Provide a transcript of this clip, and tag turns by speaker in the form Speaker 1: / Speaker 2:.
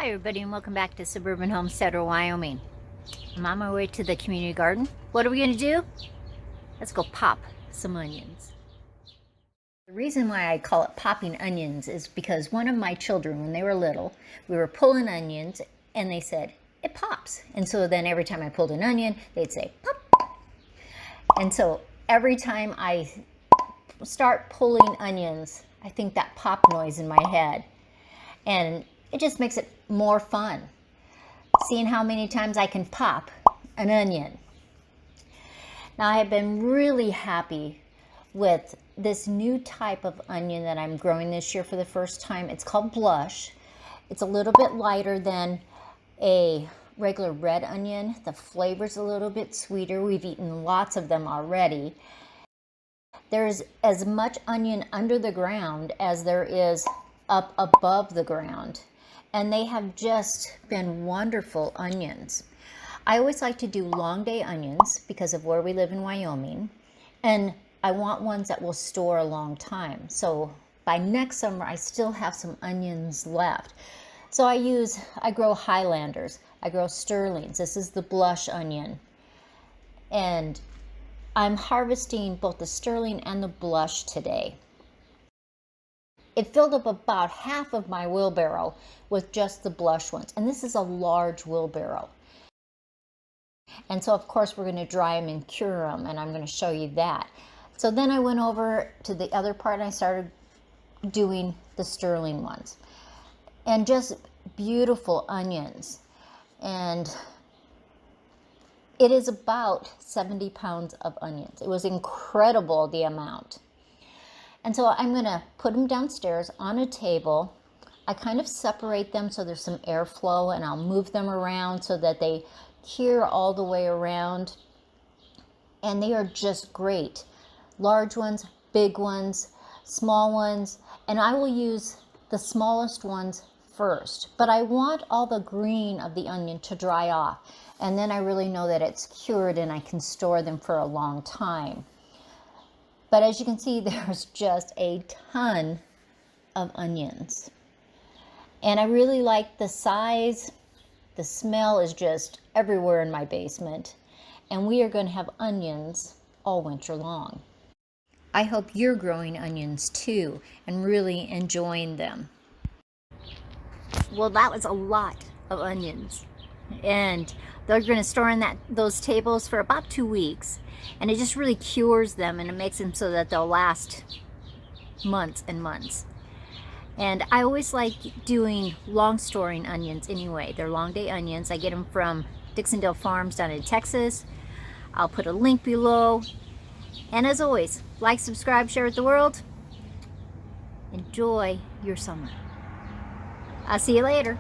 Speaker 1: Hi everybody and welcome back to Suburban Homesteader, Wyoming. I'm on my way to the community garden. What are we going to do? Let's go pop some onions. The reason why I call it popping onions is because one of my children, when they were little, we were pulling onions and they said, it pops. And so then every time I pulled an onion, they'd say, pop. And so every time I start pulling onions, I think that pop noise in my head. And it just makes it more fun, seeing how many times I can pop an onion. Now I have been really happy with this new type of onion that I'm growing this year for the first time. It's called Blush. It's a little bit lighter than a regular red onion. The flavor's a little bit sweeter. We've eaten lots of them already. There's as much onion under the ground as there is up above the ground. And they have just been wonderful onions. I always like to do long day onions because of where we live in Wyoming. And I want ones that will store a long time. So by next summer, I still have some onions left. So I grow Highlanders. I grow Sterlings. This is the Blush onion. And I'm harvesting both the Sterling and the Blush today. It filled up about half of my wheelbarrow with just the Blush ones. And this is a large wheelbarrow. And so, of course, we're going to dry them and cure them, and I'm going to show you that. So then I went over to the other part and I started doing the Sterling ones. And just beautiful onions. And it is about 70 pounds of onions. It was incredible, the amount. And so I'm going to put them downstairs on a table. I kind of separate them so there's some airflow, and I'll move them around so that they cure all the way around. And they are just great. Large ones, big ones, small ones, and I will use the smallest ones first. But I want all the green of the onion to dry off. And then I really know that it's cured and I can store them for a long time. But as you can see, there's just a ton of onions. And I really like the size. The smell is just everywhere in my basement. And we are going to have onions all winter long. I hope you're growing onions too and really enjoying them. Well, that was a lot of onions. And they're going to store in those tables for about 2 weeks. And it just really cures them, and it makes them so that they'll last months and months. And I always like doing long storing onions anyway. They're long day onions. I get them from Dixondale Farms down in Texas. I'll put a link below. And as always, like, subscribe, share with the world. Enjoy your summer. I'll see you later.